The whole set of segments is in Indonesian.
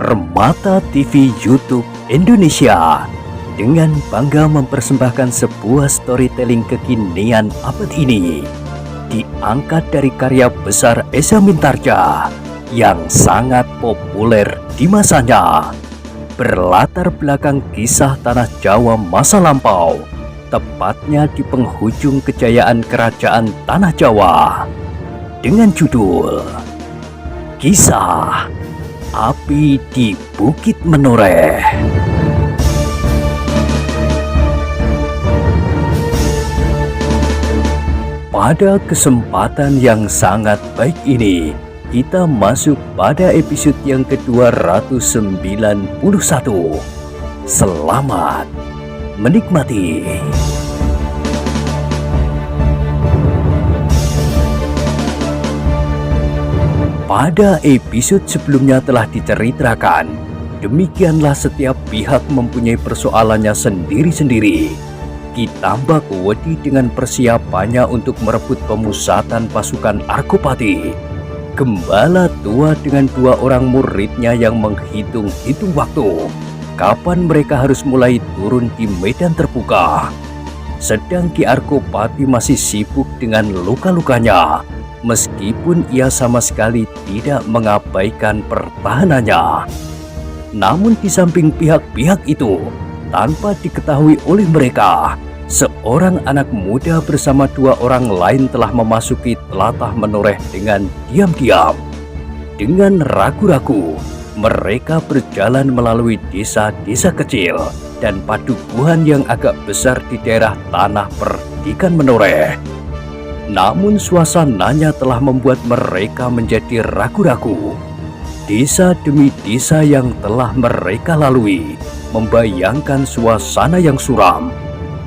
Permata TV YouTube Indonesia dengan bangga mempersembahkan sebuah storytelling kekinian abad ini, diangkat dari karya besar Esa Mintarja yang sangat populer di masanya, berlatar belakang kisah tanah Jawa masa lampau, tepatnya di penghujung kejayaan kerajaan tanah Jawa, dengan judul Kisah Api di Bukit Menoreh. Pada kesempatan yang sangat baik ini, kita masuk pada episode yang ke-291. Selamat menikmati. Pada episode sebelumnya telah diceritakan, demikianlah setiap pihak mempunyai persoalannya sendiri-sendiri. Kitambak wedi dengan persiapannya untuk merebut pemusatan pasukan Argopati. Gembala tua dengan dua orang muridnya yang menghitung-hitung waktu kapan mereka harus mulai turun di medan terbuka. Sedang Ki Argopati masih sibuk dengan luka-lukanya, meskipun ia sama sekali tidak mengabaikan pertahanannya. Namun di samping pihak-pihak itu, tanpa diketahui oleh mereka, seorang anak muda bersama dua orang lain telah memasuki telatah Menoreh dengan diam-diam. Dengan ragu-ragu, mereka berjalan melalui desa-desa kecil dan padukuhan yang agak besar di daerah tanah perdikan Menoreh. Namun suasananya telah membuat mereka menjadi ragu-ragu. Desa demi desa yang telah mereka lalui membayangkan suasana yang suram.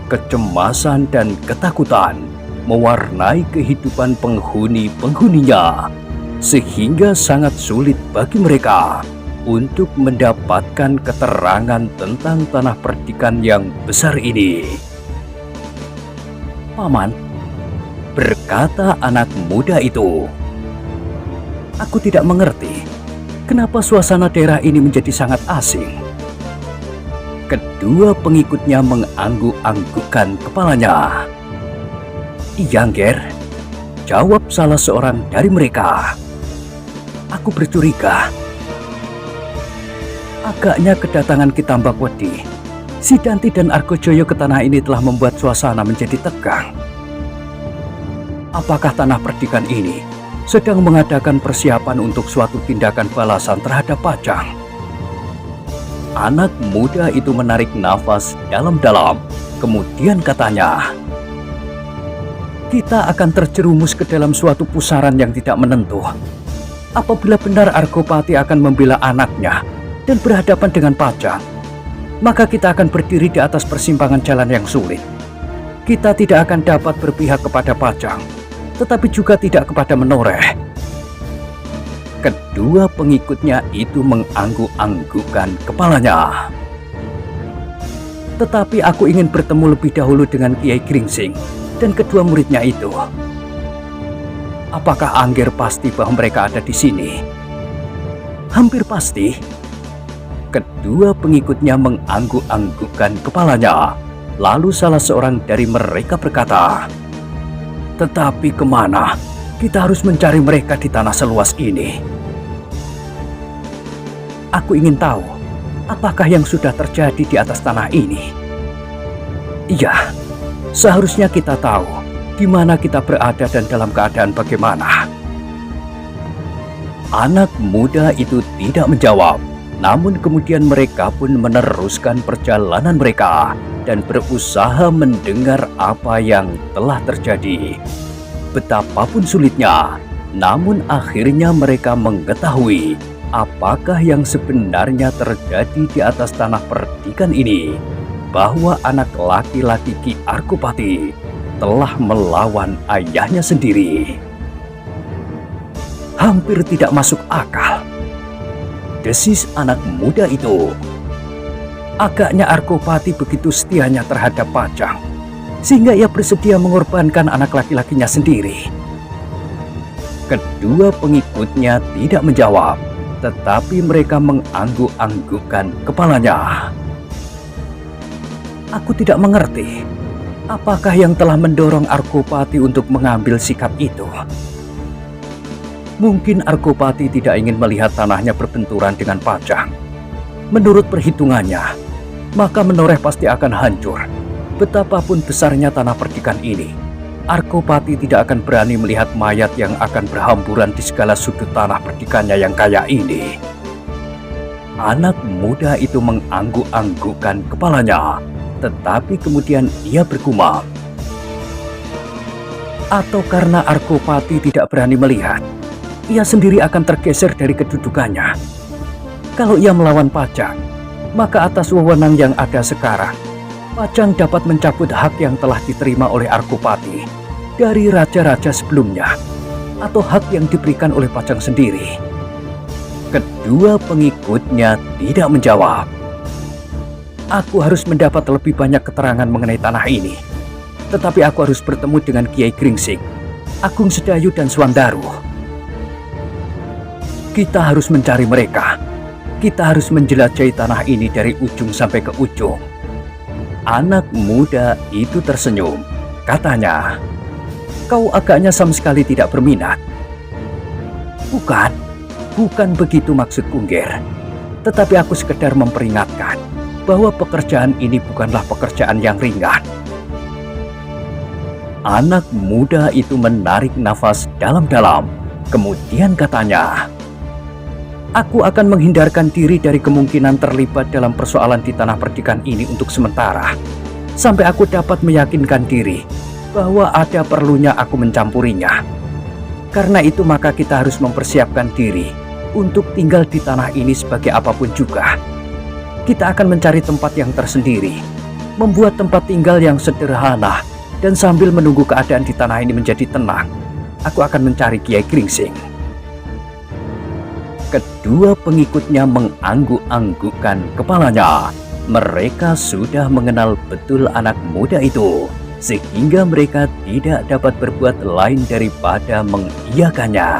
Kecemasan dan ketakutan mewarnai kehidupan penghuni-penghuninya, sehingga sangat sulit bagi mereka untuk mendapatkan keterangan tentang tanah perdikan yang besar ini. "Paman," berkata anak muda itu, "aku tidak mengerti kenapa suasana daerah ini menjadi sangat asing." Kedua pengikutnya mengangguk-anggukkan kepalanya. "Iya, Ngger," jawab salah seorang dari mereka. "Aku bercuriga. Agaknya kedatangan Kitambak wedi, Sidanti dan Argojoyo ke tanah ini telah membuat suasana menjadi tegang. Apakah tanah perdikan ini sedang mengadakan persiapan untuk suatu tindakan balasan terhadap Pajang?" Anak muda itu menarik nafas dalam-dalam, kemudian katanya, "Kita akan terjerumus ke dalam suatu pusaran yang tidak menentu. Apabila benar Argopati akan membela anaknya dan berhadapan dengan Pajang, maka kita akan berdiri di atas persimpangan jalan yang sulit. Kita tidak akan dapat berpihak kepada Pajang, tetapi juga tidak kepada Menoreh." Kedua pengikutnya itu mengangguk-anggukkan kepalanya. "Tetapi aku ingin bertemu lebih dahulu dengan Kiai Gringsing dan kedua muridnya itu. Apakah Angger pasti bahwa mereka ada di sini?" "Hampir pasti." Kedua pengikutnya mengangguk-anggukkan kepalanya. Lalu salah seorang dari mereka berkata, "Tetapi kemana kita harus mencari mereka di tanah seluas ini?" "Aku ingin tahu, apakah yang sudah terjadi di atas tanah ini?" "Iya, seharusnya kita tahu di mana kita berada dan dalam keadaan bagaimana." Anak muda itu tidak menjawab, namun kemudian mereka pun meneruskan perjalanan mereka dan berusaha mendengar apa yang telah terjadi. Betapapun sulitnya, namun akhirnya mereka mengetahui apakah yang sebenarnya terjadi di atas tanah perdikan ini, bahwa anak laki-laki Ki Argopati telah melawan ayahnya sendiri. "Hampir tidak masuk akal," desis anak muda itu. "Agaknya Argopati begitu setianya terhadap Pajang, sehingga ia bersedia mengorbankan anak laki-lakinya sendiri." Kedua pengikutnya tidak menjawab, tetapi mereka mengangguk-anggukkan kepalanya. Aku tidak mengerti, apakah yang telah mendorong Argopati untuk mengambil sikap itu? Mungkin Argopati tidak ingin melihat tanahnya berbenturan dengan Pajang. Menurut perhitungannya, maka Menoreh pasti akan hancur. Betapapun besarnya tanah perdikan ini, Argopati tidak akan berani melihat mayat yang akan berhamburan di segala sudut tanah perdikannya yang kaya ini. Anak muda itu mengangguk-anggukkan kepalanya, tetapi kemudian ia bergumam. Atau karena Argopati tidak berani melihat, ia sendiri akan tergeser dari kedudukannya. Kalau ia melawan Pajang, maka atas wewenang yang ada sekarang, Pajang dapat mencabut hak yang telah diterima oleh Argopati dari raja-raja sebelumnya, atau hak yang diberikan oleh Pajang sendiri. Kedua pengikutnya tidak menjawab. Aku harus mendapat lebih banyak keterangan mengenai tanah ini, tetapi aku harus bertemu dengan Kiai Gringsing, Agung Sedayu, dan Swandaru. Kita harus mencari mereka. Kita harus menjelajahi tanah ini dari ujung sampai ke ujung. Anak muda itu tersenyum. Katanya, "Kau agaknya sama sekali tidak berminat." Bukan begitu maksudku, Nger. Tetapi aku sekedar memperingatkan bahwa pekerjaan ini bukanlah pekerjaan yang ringan. Anak muda itu menarik nafas dalam-dalam. Kemudian katanya, "Aku akan menghindarkan diri dari kemungkinan terlibat dalam persoalan di tanah perdikan ini untuk sementara, sampai aku dapat meyakinkan diri bahwa ada perlunya aku mencampurinya. Karena itu maka kita harus mempersiapkan diri untuk tinggal di tanah ini sebagai apapun juga. Kita akan mencari tempat yang tersendiri, membuat tempat tinggal yang sederhana, dan sambil menunggu keadaan di tanah ini menjadi tenang, aku akan mencari Kiai Gringsing." Kedua pengikutnya mengangguk-anggukkan kepalanya. Mereka sudah mengenal betul anak muda itu, sehingga mereka tidak dapat berbuat lain daripada mengiyakannya.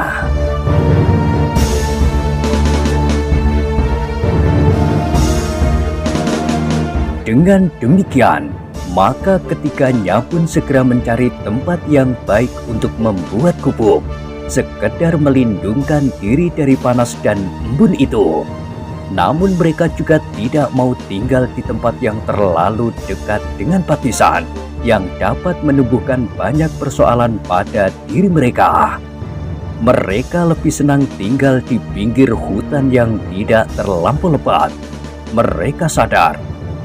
Dengan demikian, maka ketiganya pun segera mencari tempat yang baik untuk membuat gubuk, sekedar melindungkan diri dari panas dan embun itu. Namun mereka juga tidak mau tinggal di tempat yang terlalu dekat dengan Patisan yang dapat menumbuhkan banyak persoalan pada diri mereka. Mereka lebih senang tinggal di pinggir hutan yang tidak terlampau lebat. Mereka sadar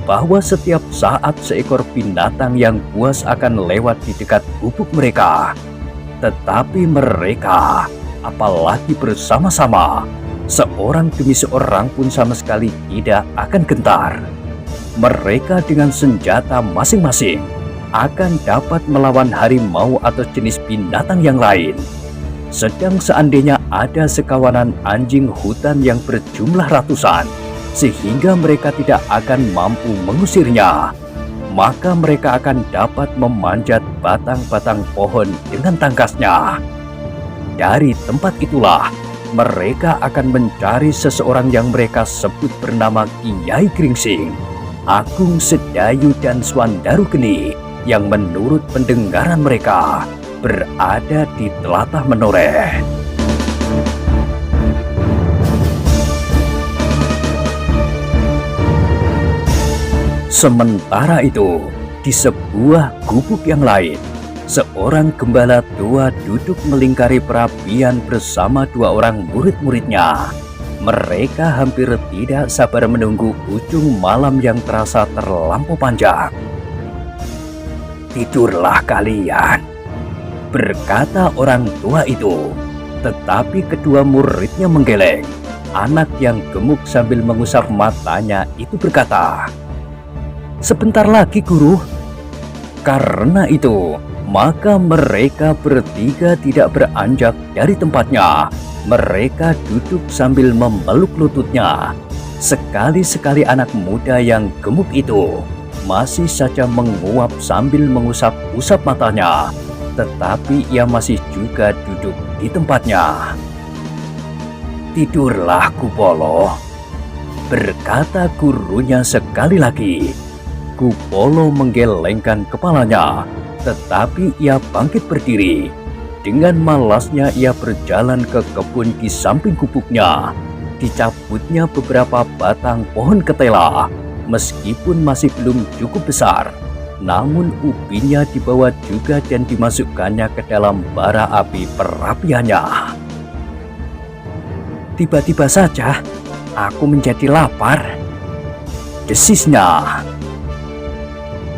bahwa setiap saat seekor binatang yang buas akan lewat di dekat gubuk mereka. Tetapi mereka, apalagi bersama-sama, seorang demi seorang pun sama sekali tidak akan gentar. Mereka dengan senjata masing-masing akan dapat melawan harimau atau jenis binatang yang lain. Sedang seandainya ada sekawanan anjing hutan yang berjumlah ratusan, sehingga mereka tidak akan mampu mengusirnya, maka mereka akan dapat memanjat batang-batang pohon dengan tangkasnya. Dari tempat itulah mereka akan mencari seseorang yang mereka sebut bernama Kiai Gringsing, Agung Sedayu, dan Swandaru Geni, yang menurut pendengaran mereka berada di telatah Menoreh. Sementara itu, di sebuah gubuk yang lain, seorang gembala tua duduk melingkari perapian bersama dua orang murid-muridnya. Mereka hampir tidak sabar menunggu ujung malam yang terasa terlampau panjang. "Tidurlah kalian," berkata orang tua itu. Tetapi kedua muridnya menggeleng. Anak yang gemuk sambil mengusap matanya itu berkata, "Sebentar lagi, Guru." Karena itu, maka mereka bertiga tidak beranjak dari tempatnya. Mereka duduk sambil memeluk lututnya. Sekali-sekali anak muda yang gemuk itu masih saja menguap sambil mengusap-usap matanya, tetapi ia masih juga duduk di tempatnya. Tidurlah Kupolo, berkata gurunya sekali lagi. Kupolo menggelengkan kepalanya, tetapi ia bangkit berdiri. Dengan malasnya ia berjalan ke kebun di samping gubuknya. Dicabutnya beberapa batang pohon ketela. Meskipun masih belum cukup besar, namun ubinya dibawa juga dan dimasukkannya ke dalam bara api perapiannya. Tiba-tiba saja aku menjadi lapar, desisnya.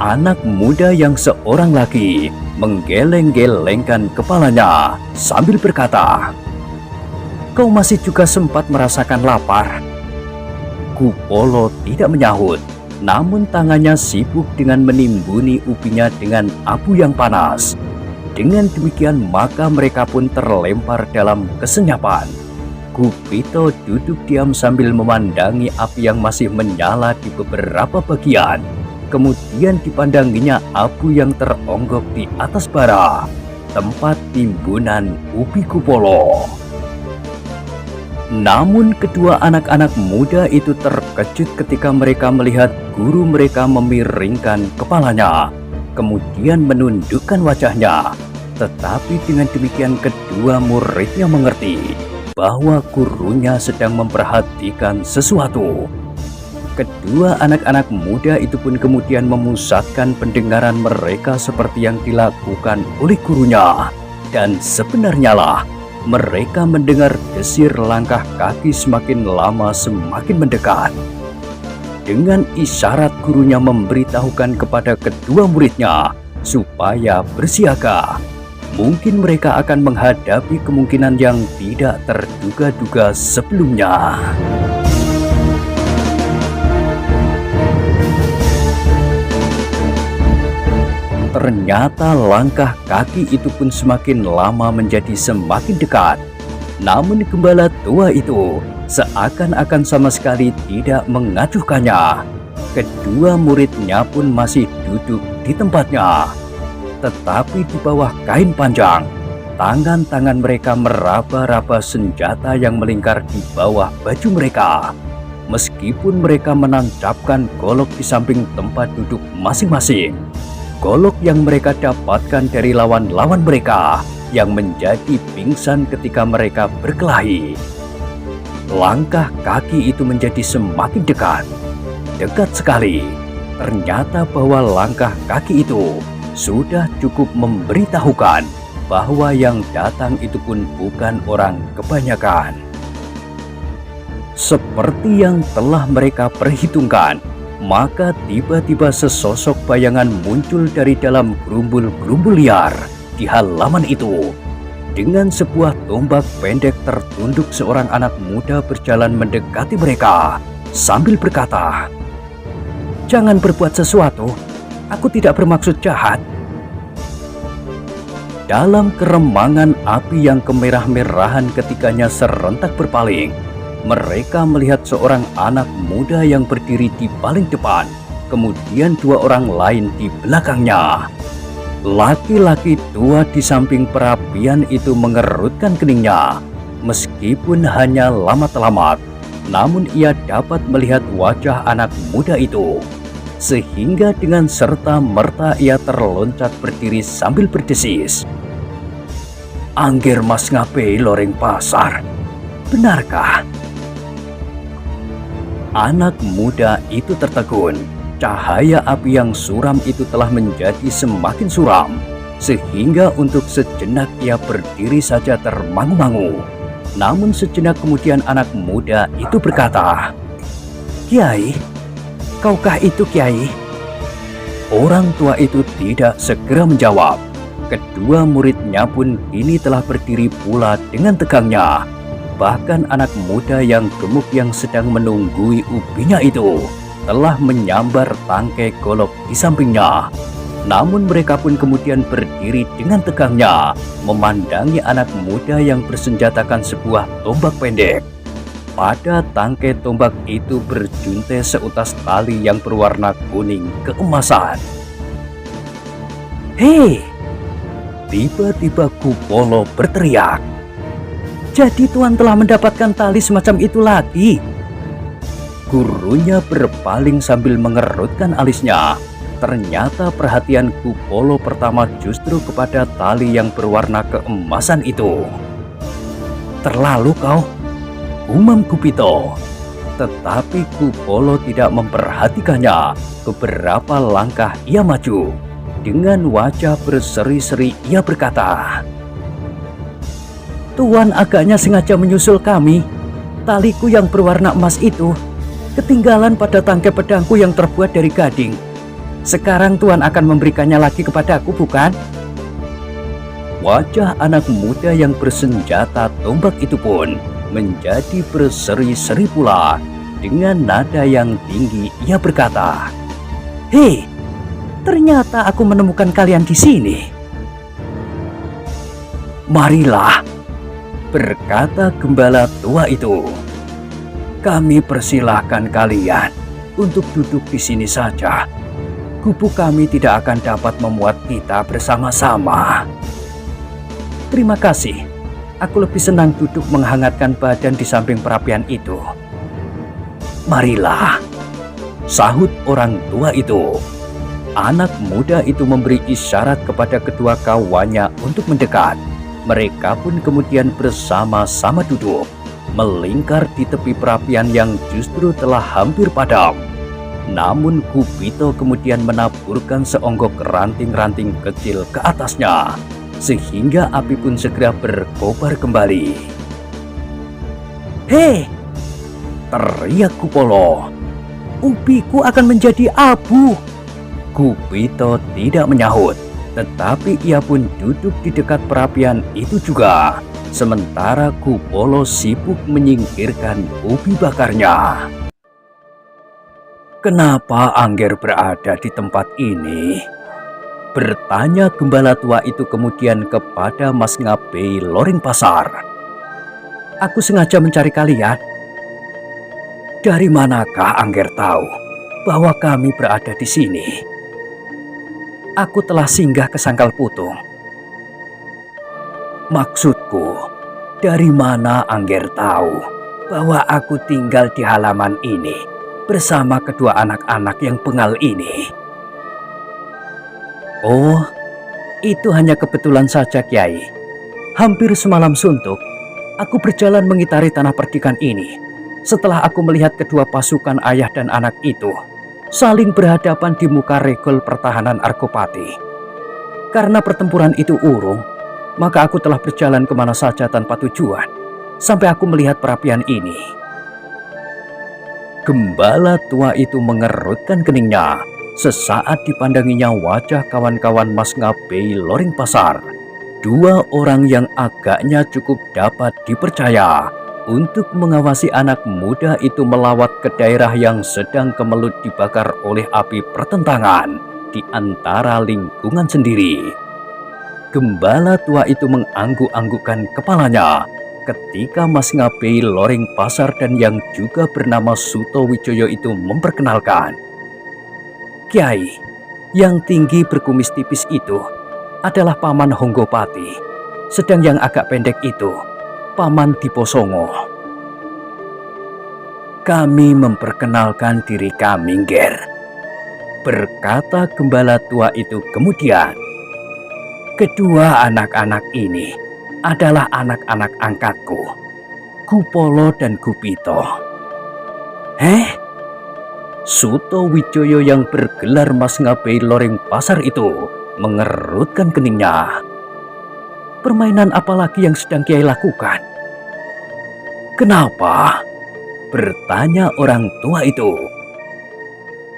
Anak muda yang seorang lagi menggeleng-gelengkan kepalanya sambil berkata, "Kau masih juga sempat merasakan lapar?" Kupolo tidak menyahut, namun tangannya sibuk dengan menimbuni ubinya dengan abu yang panas. Dengan demikian maka mereka pun terlempar dalam kesenyapan. Gupito duduk diam sambil memandangi api yang masih menyala di beberapa bagian. Kemudian dipandanginya abu yang teronggok di atas bara, tempat timbunan ubi Kupolo. Namun kedua anak-anak muda itu terkejut ketika mereka melihat guru mereka memiringkan kepalanya, kemudian menundukkan wajahnya. Tetapi dengan demikian kedua muridnya mengerti bahwa gurunya sedang memperhatikan sesuatu. Kedua anak-anak muda itu pun kemudian memusatkan pendengaran mereka seperti yang dilakukan oleh gurunya. Dan sebenarnya lah, mereka mendengar desir langkah kaki semakin lama semakin mendekat. Dengan isyarat gurunya memberitahukan kepada kedua muridnya supaya bersiaga. Mungkin mereka akan menghadapi kemungkinan yang tidak terduga-duga sebelumnya. Ternyata langkah kaki itu pun semakin lama menjadi semakin dekat. Namun gembala tua itu seakan-akan sama sekali tidak mengacuhkannya. Kedua muridnya pun masih duduk di tempatnya. Tetapi di bawah kain panjang, tangan-tangan mereka meraba-raba senjata yang melingkar di bawah baju mereka. Meskipun mereka menancapkan golok di samping tempat duduk masing-masing. Golok yang mereka dapatkan dari lawan-lawan mereka yang menjadi pingsan ketika mereka berkelahi. Langkah kaki itu menjadi semakin dekat. Dekat sekali. Ternyata bahwa langkah kaki itu sudah cukup memberitahukan bahwa yang datang itu pun bukan orang kebanyakan. Seperti yang telah mereka perhitungkan, maka tiba-tiba sesosok bayangan muncul dari dalam gerumbul-gerumbul liar di halaman itu. Dengan sebuah tombak pendek tertunduk seorang anak muda berjalan mendekati mereka sambil berkata, "Jangan berbuat sesuatu, aku tidak bermaksud jahat." Dalam keremangan api yang kemerah-merahan ketikanya serentak berpaling, mereka melihat seorang anak muda yang berdiri di paling depan, kemudian dua orang lain di belakangnya. Laki-laki tua di samping perapian itu mengerutkan keningnya. Meskipun hanya lamat-lamat, namun ia dapat melihat wajah anak muda itu. Sehingga dengan serta-merta ia terloncat berdiri sambil berdesis, "Angger Mas Ngape loreng pasar, benarkah?" Anak muda itu tertegun. Cahaya api yang suram itu telah menjadi semakin suram, sehingga untuk sejenak ia berdiri saja termangu-mangu. Namun sejenak kemudian anak muda itu berkata, "Kiai, kaukah itu Kiai?" Orang tua itu tidak segera menjawab. Kedua muridnya pun kini telah berdiri pula dengan tegangnya. Bahkan anak muda yang gemuk yang sedang menunggui ubinya itu telah menyambar tangkai golok di sampingnya. Namun mereka pun kemudian berdiri dengan tegangnya, memandangi anak muda yang bersenjatakan sebuah tombak pendek. Pada tangkai tombak itu berjuntai seutas tali yang berwarna kuning keemasan. "Hei!" Tiba-tiba Kupolo berteriak, Jadi Tuan telah mendapatkan tali semacam itu lagi. Gurunya berpaling sambil mengerutkan alisnya. Ternyata perhatian Kupolo pertama justru kepada tali yang berwarna keemasan itu. Terlalu kau, gumam Kupito. Tetapi Kupolo tidak memperhatikannya. Beberapa langkah ia maju. Dengan wajah berseri-seri ia berkata, Tuan agaknya sengaja menyusul kami. Taliku yang berwarna emas itu ketinggalan pada tangkai pedangku yang terbuat dari gading. Sekarang Tuan akan memberikannya lagi kepadaku, bukan? Wajah anak muda yang bersenjata tombak itu pun menjadi berseri-seri pula. Dengan nada yang tinggi ia berkata, Hei, ternyata aku menemukan kalian di sini. Marilah, berkata gembala tua itu. Kami persilahkan kalian untuk duduk di sini saja. Gubuk kami tidak akan dapat memuat kita bersama-sama. Terima kasih. Aku lebih senang duduk menghangatkan badan di samping perapian itu. Marilah, sahut orang tua itu. Anak muda itu memberi isyarat kepada kedua kawannya untuk mendekat. Mereka pun kemudian bersama-sama duduk, melingkar di tepi perapian yang justru telah hampir padam. Namun Kupito kemudian menaburkan seonggok ranting-ranting kecil ke atasnya, sehingga api pun segera berkobar kembali. Hei! Teriak Kupolo. Ubiku akan menjadi abu. Kupito tidak menyahut, tetapi ia pun duduk di dekat perapian itu juga. Sementara Kupolo sibuk menyingkirkan ubi bakarnya. Kenapa Angger berada di tempat ini? Bertanya gembala tua itu kemudian kepada Mas Ngabei Loring Pasar. Aku sengaja mencari kalian. Dari manakah Angger tahu bahwa kami berada di sini? Aku telah singgah ke Sangkal Putung. Maksudku, dari mana Angger tahu bahwa aku tinggal di halaman ini bersama kedua anak-anak yang bengal ini? Oh, itu hanya kebetulan saja, Kiai. Hampir semalam suntuk, aku berjalan mengitari tanah perdikan ini. Setelah aku melihat kedua pasukan ayah dan anak itu saling berhadapan di muka regol pertahanan Argopati. Karena pertempuran itu urung, maka aku telah berjalan kemana saja tanpa tujuan, sampai aku melihat perapian ini. Gembala tua itu mengerutkan keningnya. Sesaat dipandanginya wajah kawan-kawan Mas Ngabei Loring Pasar. Dua orang yang agaknya cukup dapat dipercaya untuk mengawasi anak muda itu melawat ke daerah yang sedang kemelut dibakar oleh api pertentangan di antara lingkungan sendiri. Gembala tua itu mengangguk-anggukkan kepalanya ketika Mas Ngabei Loring Pasar dan yang juga bernama Suto Wijoyo itu memperkenalkan. Kiai, yang tinggi berkumis tipis itu adalah Paman Honggopati, sedang yang agak pendek itu Paman Diposongo. Kami memperkenalkan diri kami, Nger, berkata gembala tua itu kemudian. Kedua anak-anak ini adalah anak-anak angkatku, Kupolo dan Kupito. Suto Wijoyo yang bergelar Mas Ngabei Loring Pasar itu mengerutkan keningnya. Permainan apa lagi yang sedang Kiai lakukan? Kenapa? Bertanya orang tua itu.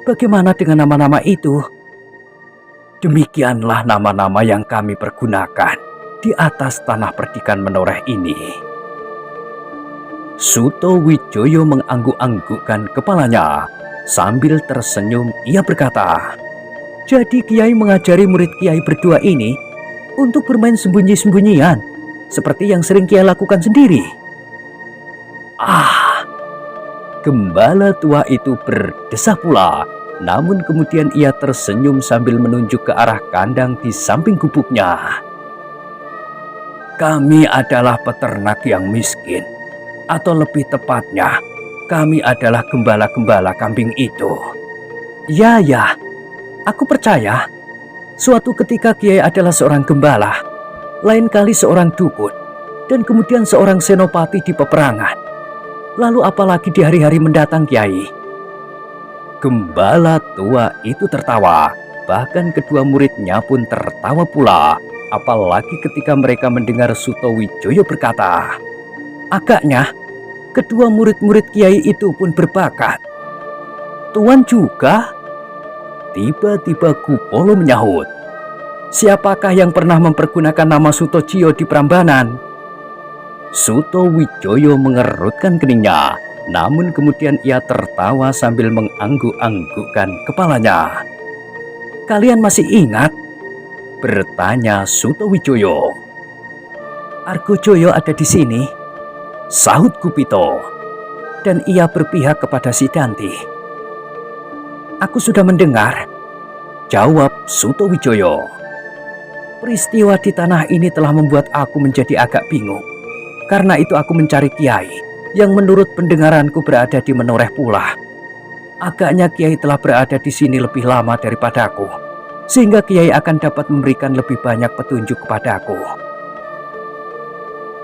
Bagaimana dengan nama-nama itu? Demikianlah nama-nama yang kami pergunakan di atas tanah perdikan menoreh ini. Suto Wijoyo mengangguk-anggukkan kepalanya. Sambil tersenyum ia berkata, jadi Kiai mengajari murid Kiai berdua ini untuk bermain sembunyi-sembunyian seperti yang sering Kiai lakukan sendiri. Gembala tua itu berdesah pula, namun kemudian ia tersenyum sambil menunjuk ke arah kandang di samping gubuknya. Kami adalah peternak yang miskin, atau lebih tepatnya, kami adalah gembala-gembala kambing itu. Ya, ya, aku percaya. Suatu ketika Kiai adalah seorang gembala, lain kali seorang dukun, dan kemudian seorang senopati di peperangan. Lalu apalagi di hari-hari mendatang, Kiai? Gembala tua itu tertawa, bahkan kedua muridnya pun tertawa pula. Apalagi ketika mereka mendengar Sutowijoyo berkata, agaknya kedua murid-murid Kiai itu pun berbakat. Tuan juga? Tiba-tiba Kupolo menyahut, siapakah yang pernah mempergunakan nama Sutojiyo di Prambanan? Sutowijoyo mengerutkan keningnya, namun kemudian ia tertawa sambil mengangguk-anggukkan kepalanya. Kalian masih ingat? Bertanya Sutowijoyo. Argojoyo ada di sini, sahut Kupito, dan ia berpihak kepada Sidanti. Aku sudah mendengar, jawab Sutowijoyo. Peristiwa di tanah ini telah membuat aku menjadi agak bingung. Karena itu aku mencari Kiai yang menurut pendengaranku berada di Menoreh pula. Agaknya Kiai telah berada di sini lebih lama daripadaku, sehingga Kiai akan dapat memberikan lebih banyak petunjuk kepadaku.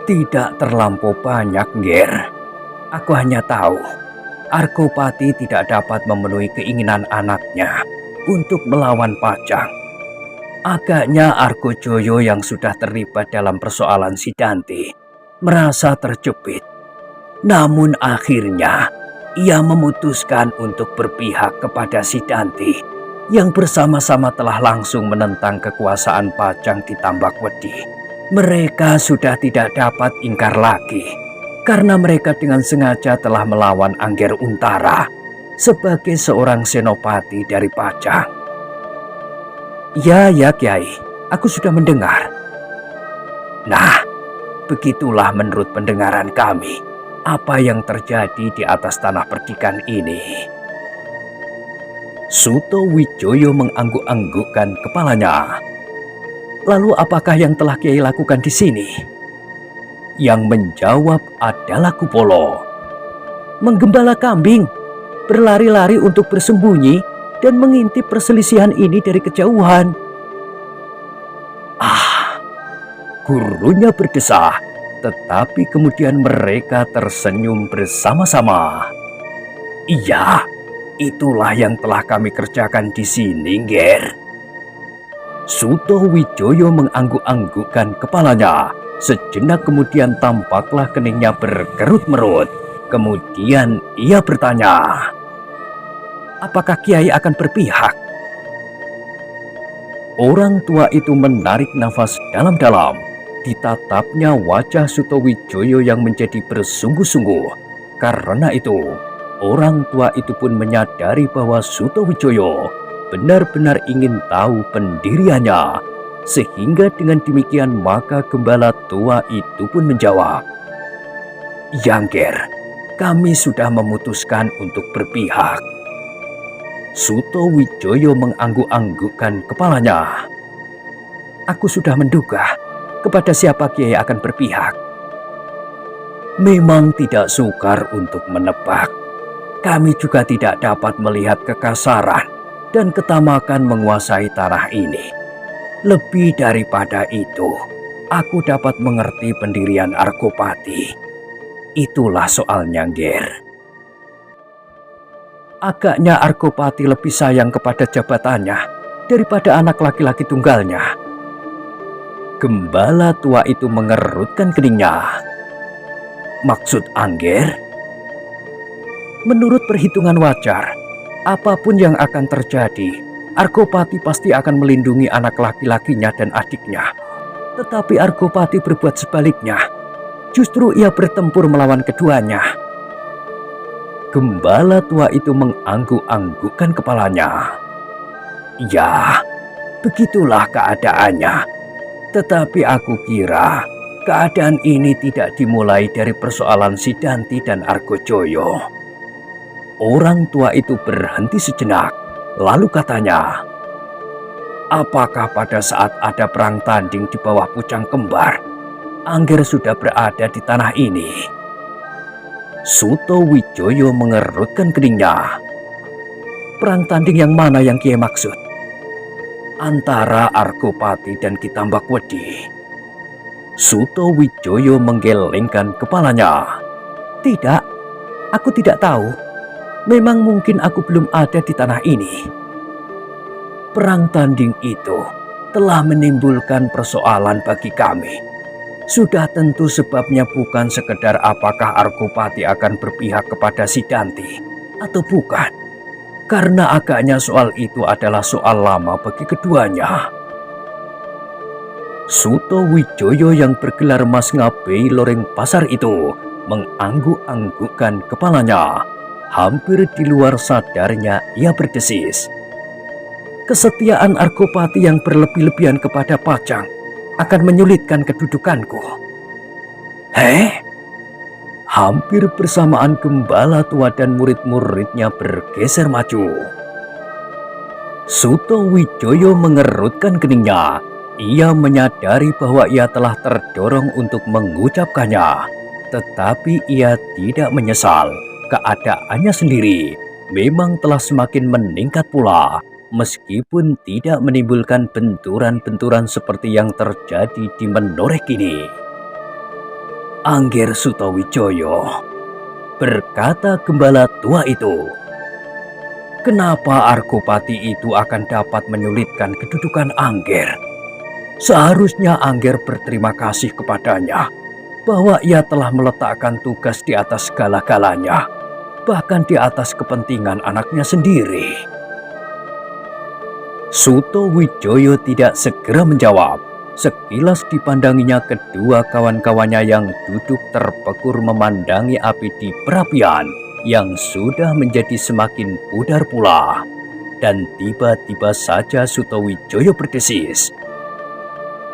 Tidak terlampau banyak, Nger. Aku hanya tahu Argopati tidak dapat memenuhi keinginan anaknya untuk melawan Pajang. Agaknya Argojoyo yang sudah terlibat dalam persoalan Sidanti merasa terjepit. Namun akhirnya ia memutuskan untuk berpihak kepada Sidanti yang bersama-sama telah langsung menentang kekuasaan Pajang di Tambakwedi. Mereka sudah tidak dapat ingkar lagi, karena mereka dengan sengaja telah melawan Angger Untara sebagai seorang senopati dari Pajang. Ya, Kiai, aku sudah mendengar. Nah, begitulah menurut pendengaran kami apa yang terjadi di atas tanah perdikan ini. Sutowijoyo mengangguk-anggukkan kepalanya. Lalu apakah yang telah Kiai lakukan di sini? Yang menjawab adalah Kupolo. Menggembala kambing, berlari-lari untuk bersembunyi dan mengintip perselisihan ini dari kejauhan. Gurunya berdesah, tetapi kemudian mereka tersenyum bersama-sama. Iya, itulah yang telah kami kerjakan di sini, Nger. Sutowijoyo mengangguk-anggukkan kepalanya. Sejenak kemudian tampaklah keningnya berkerut-merut. Kemudian ia bertanya, apakah Kiai akan berpihak? Orang tua itu menarik nafas dalam-dalam. Ditatapnya wajah Sutowijoyo yang menjadi bersungguh-sungguh. Karena itu, orang tua itu pun menyadari bahwa Sutowijoyo benar-benar ingin tahu pendiriannya. Sehingga dengan demikian maka gembala tua itu pun menjawab, "Ya, Nger, kami sudah memutuskan untuk berpihak." Sutowijoyo mengangguk-anggukkan kepalanya. Aku sudah menduga kepada siapa Kiai akan berpihak. Memang tidak sukar untuk menebak. Kami juga tidak dapat melihat kekasaran dan ketamakan menguasai tanah ini. Lebih daripada itu, aku dapat mengerti pendirian Argopati. Itulah soalnya, Nger. Agaknya Argopati lebih sayang kepada jabatannya daripada anak laki-laki tunggalnya. Gembala tua itu mengerutkan keningnya. Maksud Angger? Menurut perhitungan wajar, apapun yang akan terjadi, Argopati pasti akan melindungi anak laki-lakinya dan adiknya. Tetapi Argopati berbuat sebaliknya. Justru ia bertempur melawan keduanya. Gembala tua itu mengangguk-anggukkan kepalanya. Ya, begitulah keadaannya. Tetapi aku kira keadaan ini tidak dimulai dari persoalan Sidanti dan Argojoyo. Orang tua itu berhenti sejenak, lalu katanya, apakah pada saat ada perang tanding di bawah Pucang Kembar, Angger sudah berada di tanah ini. Suto Wijoyo mengerutkan keningnya. Perang tanding yang mana yang Kiai maksud? Antara Argopati dan Ki Tambakwedi. Suto Wijoyo menggelengkan kepalanya. Tidak, aku tidak tahu. Memang mungkin aku belum ada di tanah ini. Perang tanding itu telah menimbulkan persoalan bagi kami. Sudah tentu sebabnya bukan sekedar apakah Argopati akan berpihak kepada Sidanti atau bukan. Karena agaknya soal itu adalah soal lama bagi keduanya. Suto Wijoyo yang bergelar Mas Ngabei Loreng Pasar itu mengangguk-anggukkan kepalanya. Hampir di luar sadarnya ia berdesis. Kesetiaan Argopati yang berlebih-lebihan kepada Pajang akan menyulitkan kedudukanku. Hampir bersamaan gembala tua dan murid-muridnya bergeser maju. Suto Wijoyo mengerutkan keningnya. Ia menyadari bahwa ia telah terdorong untuk mengucapkannya. Tetapi ia tidak menyesal. Keadaannya sendiri memang telah semakin meningkat pula. Meskipun tidak menimbulkan benturan-benturan seperti yang terjadi di Menoreh ini. Angger Sutowijoyo, berkata gembala tua itu. Kenapa Argopati itu akan dapat menyulitkan kedudukan Angger? Seharusnya Angger berterima kasih kepadanya bahwa ia telah meletakkan tugas di atas segala-galanya, bahkan di atas kepentingan anaknya sendiri. Suto Wijoyo tidak segera menjawab. Sekilas dipandanginya kedua kawan-kawannya yang duduk terpekur memandangi api di perapian yang sudah menjadi semakin pudar pula. Dan tiba-tiba saja Suto Wijoyo berdesis.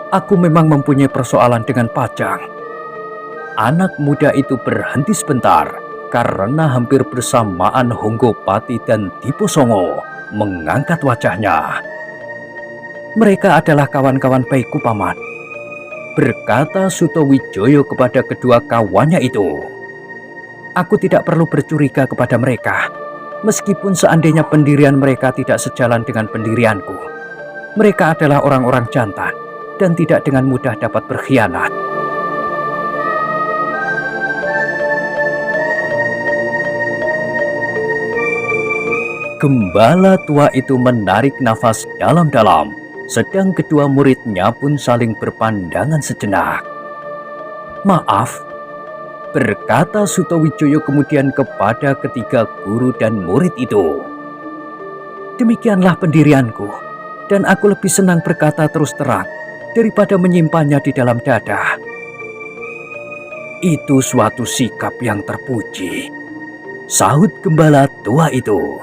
Aku memang mempunyai persoalan dengan Pajang. Anak muda itu berhenti sebentar karena hampir bersamaan Honggopati dan Diposongo mengangkat wajahnya. Mereka adalah kawan-kawan baikku, Paman, berkata Suto Wijoyo kepada kedua kawannya itu. Aku tidak perlu bercuriga kepada mereka, meskipun seandainya pendirian mereka tidak sejalan dengan pendirianku. Mereka adalah orang-orang jantan dan tidak dengan mudah dapat berkhianat. Gembala tua itu menarik nafas dalam-dalam. Sedang kedua muridnya pun saling berpandangan sejenak. Maaf, berkata Suto Wijoyo kemudian kepada ketiga guru dan murid itu. Demikianlah pendirianku, dan aku lebih senang berkata terus terang daripada menyimpannya di dalam dada. Itu suatu sikap yang terpuji, sahut gembala tua itu.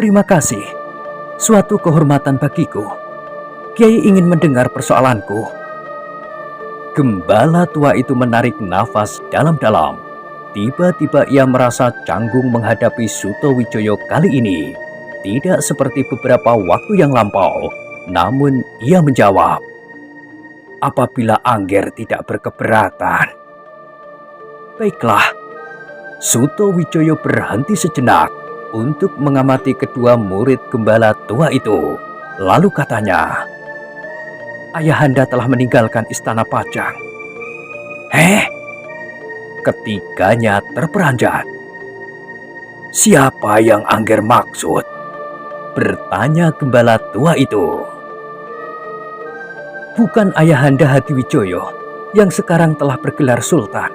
Terima kasih, suatu kehormatan bagiku. Kiai ingin mendengar persoalanku. Gembala tua itu menarik nafas dalam-dalam. Tiba-tiba ia merasa canggung menghadapi Suto Wijoyo kali ini. Tidak seperti beberapa waktu yang lampau. Namun ia menjawab, apabila Angger tidak berkeberatan. Baiklah. Suto Wijoyo berhenti sejenak untuk mengamati kedua murid gembala tua itu. Lalu katanya, Ayahanda telah meninggalkan istana Pajang. Ketiganya terperanjat. Siapa yang Angger maksud? Bertanya gembala tua itu. Bukan Ayahanda Hadiwijoyo yang sekarang telah bergelar Sultan,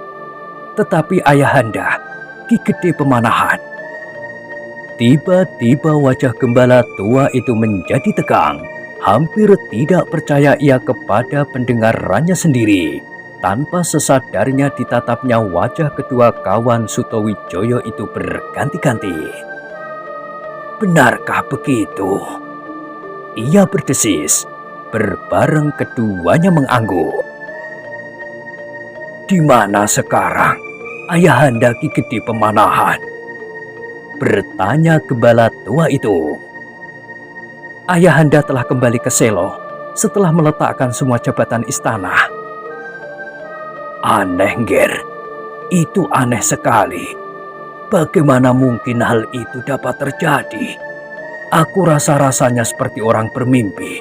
tetapi Ayahanda Ki Gede Pemanahan. Tiba-tiba wajah gembala tua itu menjadi tegang. Hampir tidak percaya ia kepada pendengarannya sendiri. Tanpa sesadarnya ditatapnya wajah kedua kawan Suto Wijoyo itu berganti-ganti. Benarkah begitu? Ia berdesis. Berbareng keduanya mengangguk. Di mana sekarang Ayahanda Ki Gede Pemanahan? Bertanya gembala tua itu. Ayahanda telah kembali ke Selo setelah meletakkan semua jabatan istana. Aneh, Ger. Itu aneh sekali. Bagaimana mungkin hal itu dapat terjadi? Aku rasa-rasanya seperti orang bermimpi,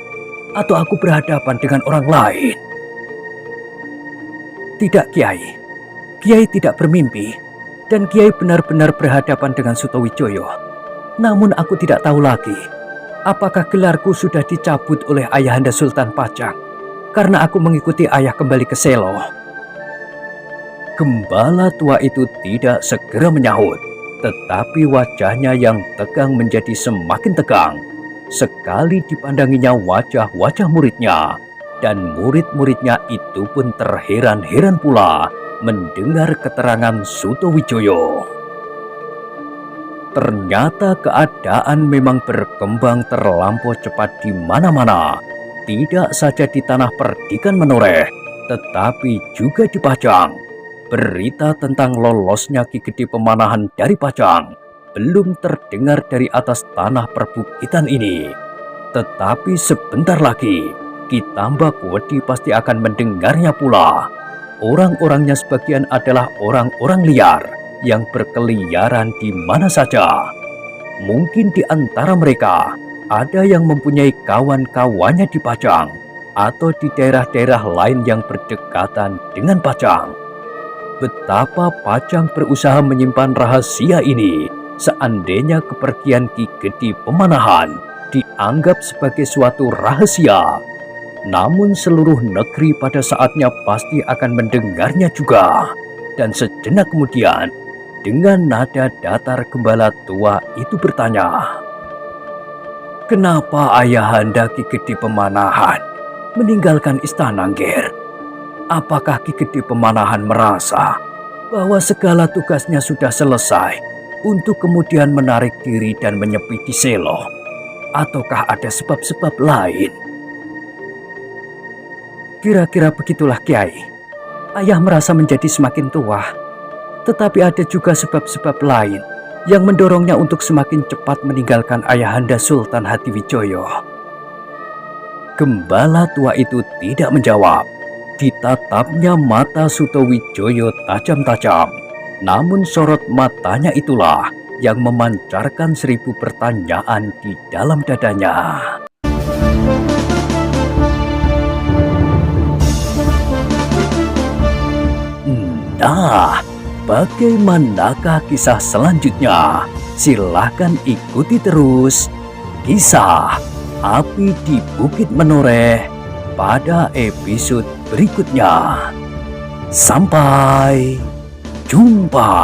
atau aku berhadapan dengan orang lain. Tidak, Kiai. Kiai tidak bermimpi, dan Kiai benar-benar berhadapan dengan Sutowijoyo. Namun aku tidak tahu lagi, apakah gelarku sudah dicabut oleh Ayahanda Sultan Pajang, karena aku mengikuti ayah kembali ke Selo. Gembala tua itu tidak segera menyahut, tetapi wajahnya yang tegang menjadi semakin tegang. Sekali dipandanginya wajah-wajah muridnya, dan murid-muridnya itu pun terheran-heran pula mendengar keterangan Sutowijoyo. Ternyata keadaan memang berkembang terlampau cepat di mana-mana, tidak saja di tanah perdikan Menoreh, tetapi juga di Pajang. Berita tentang lolosnya Ki Gede Pemanahan dari Pajang belum terdengar dari atas tanah perbukitan ini. Tetapi sebentar lagi, Ki Tambak Wedi pasti akan mendengarnya pula. Orang-orangnya sebagian adalah orang-orang liar yang berkeliaran di mana saja. Mungkin di antara mereka ada yang mempunyai kawan-kawannya di Pajang atau di daerah-daerah lain yang berdekatan dengan Pajang. Betapa Pajang berusaha menyimpan rahasia ini, seandainya kepergian Ki Gede Pemanahan dianggap sebagai suatu rahasia. Namun seluruh negeri pada saatnya pasti akan mendengarnya juga. Dan sejenak kemudian, dengan nada datar gembala tua itu bertanya, "Kenapa Ayahanda Ki Gede Pemanahan meninggalkan istana, Ger? Apakah Ki Gede Pemanahan merasa bahwa segala tugasnya sudah selesai untuk kemudian menarik diri dan menyepi di Selo? Ataukah ada sebab-sebab lain?" Kira-kira begitulah, Kiai. Ayah merasa menjadi semakin tua, tetapi ada juga sebab-sebab lain yang mendorongnya untuk semakin cepat meninggalkan Ayahanda Sultan Hatiwijoyo. Gembala tua itu tidak menjawab. Ditatapnya mata Sutowijoyo tajam-tajam, namun sorot matanya itulah yang memancarkan 1000 pertanyaan di dalam dadanya. Nah, bagaimanakah kisah selanjutnya? Silahkan ikuti terus kisah Api di Bukit Menoreh pada episode berikutnya. Sampai jumpa.